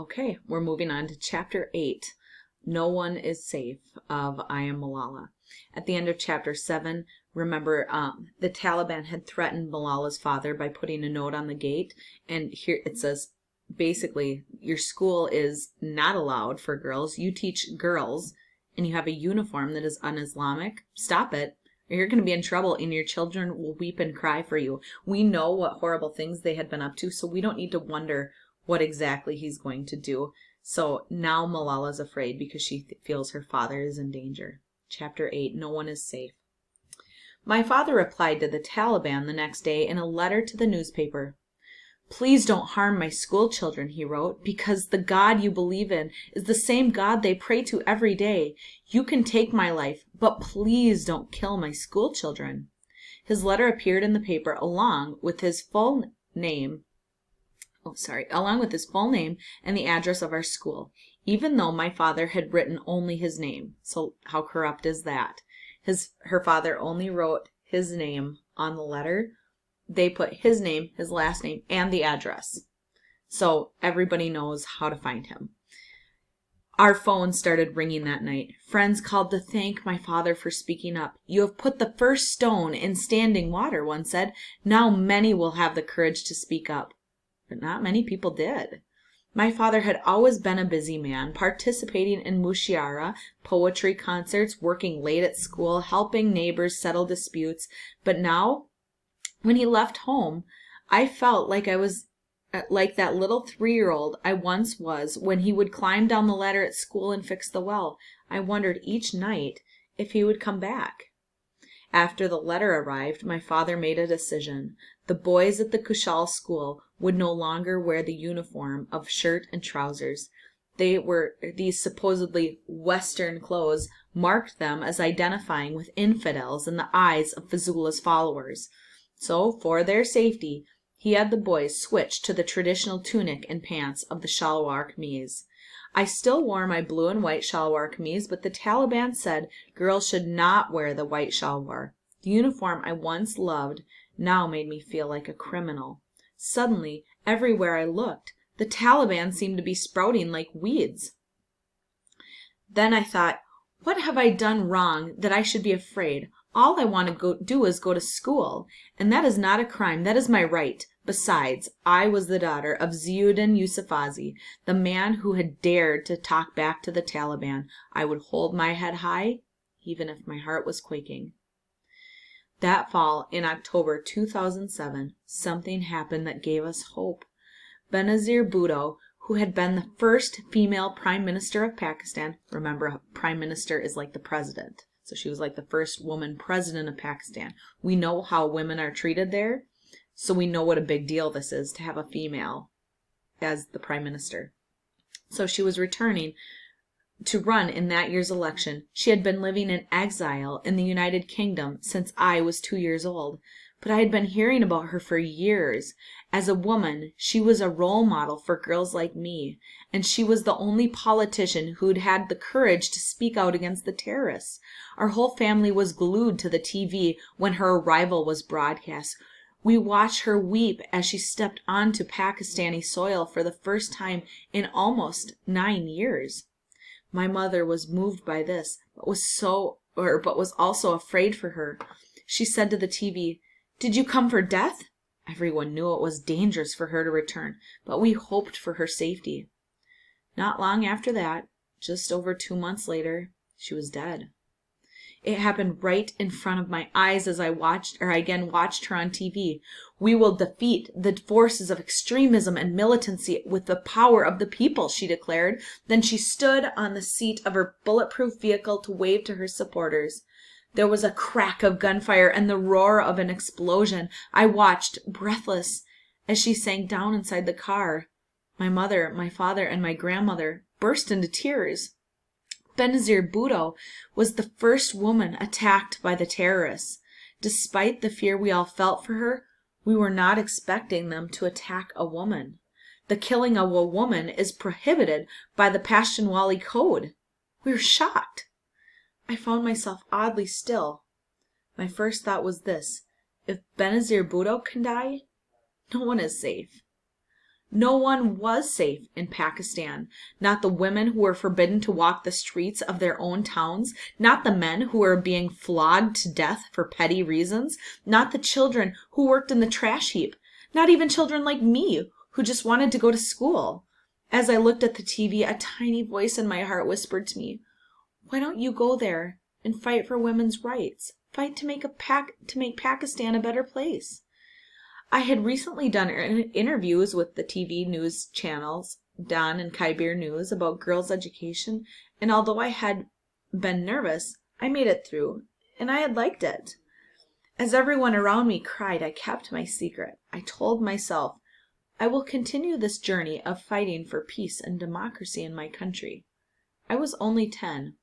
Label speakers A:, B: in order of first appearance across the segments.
A: Okay, we're moving on to Chapter 8, No One is Safe, of I Am Malala. At the end of Chapter 7, remember the Taliban had threatened Malala's father by putting a note on the gate, and here it says, basically, your school is not allowed for girls. You teach girls, and you have a uniform that is un-Islamic. Stop it, or you're going to be in trouble, and your children will weep and cry for you. We know what horrible things they had been up to, so we don't need to wonder what exactly he's going to do. So now Malala's afraid because she feels her father is in danger. Chapter 8, No One is Safe. My father replied to the Taliban the next day in a letter to the newspaper. Please don't harm my school children, he wrote, because the God you believe in is the same God they pray to every day. You can take my life, but please don't kill my school children. His letter appeared in the paper along with his full name and the address of our school, even though my father had written only his name. So how corrupt is that? Her father only wrote his name on the letter. They put his name, his last name, and the address. So everybody knows how to find him. Our phone started ringing that night. Friends called to thank my father for speaking up. You have put the first stone in standing water, one said. Now many will have the courage to speak up. But not many people did. My father had always been a busy man, participating in mushaira, poetry concerts, working late at school, helping neighbors settle disputes. But now, when he left home, I felt like I was like that little 3-year-old I once was when he would climb down the ladder at school and fix the well. I wondered each night if he would come back. After the letter arrived, my father made a decision. The boys at the Kushal school would no longer wear the uniform of shirt and trousers. These supposedly Western clothes marked them as identifying with infidels in the eyes of Fazula's followers. So, for their safety, he had the boys switch to the traditional tunic and pants of the shalwar kameez. I still wore my blue and white shalwar kameez, but the Taliban said girls should not wear the white shalwar. The uniform I once loved now made me feel like a criminal. Suddenly, everywhere I looked, the Taliban seemed to be sprouting like weeds. Then I thought, what have I done wrong that I should be afraid? All I want to do is go to school, and that is not a crime. That is my right. Besides, I was the daughter of Ziauddin Yousafzai, the man who had dared to talk back to the Taliban. I would hold my head high, even if my heart was quaking. That fall, in October 2007, something happened that gave us hope. Benazir Bhutto, who had been the first female prime minister of Pakistan, remember, a prime minister is like the president. So she was like the first woman president of Pakistan. We know how women are treated there, so we know what a big deal this is to have a female as the prime minister. So she was returning to run in that year's election. She had been living in exile in the United Kingdom since I was 2 years old, but I had been hearing about her for years. As a woman, she was a role model for girls like me, and she was the only politician who'd had the courage to speak out against the terrorists. Our whole family was glued to the TV when her arrival was broadcast. We watched her weep as she stepped onto Pakistani soil for the first time in almost 9 years. My mother was moved by this, but was also afraid for her. She said to the TV, "Did you come for death?" Everyone knew it was dangerous for her to return, but we hoped for her safety. Not long after that, just over 2 months later, she was dead. It happened right in front of my eyes as I again watched her on TV. We will defeat the forces of extremism and militancy with the power of the people, she declared. Then she stood on the seat of her bulletproof vehicle to wave to her supporters. There was a crack of gunfire and the roar of an explosion. I watched, breathless, as she sank down inside the car. My mother, my father, and my grandmother burst into tears. Benazir Bhutto was the first woman attacked by the terrorists. Despite the fear we all felt for her, we were not expecting them to attack a woman. The killing of a woman is prohibited by the Pashtunwali Code. We were shocked. I found myself oddly still. My first thought was this: if Benazir Bhutto can die, no one is safe. No one was safe in Pakistan. Not the women who were forbidden to walk the streets of their own towns, not the men who were being flogged to death for petty reasons, not the children who worked in the trash heap, not even children like me who just wanted to go to school. As I looked at the TV, a tiny voice in my heart whispered to me, "Why don't you go there and fight for women's rights? Fight to make Pakistan a better place." I had recently done interviews with the TV news channels, Dan and Kybir News, about girls' education, and although I had been nervous, I made it through, and I had liked it. As everyone around me cried, I kept my secret. I told myself, I will continue this journey of fighting for peace and democracy in my country. I was only 10,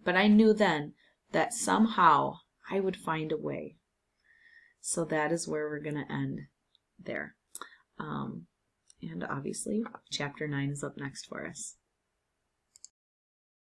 A: but I knew then that somehow I would find a way. So that is where we're going to end there. And obviously, chapter 9 is up next for us.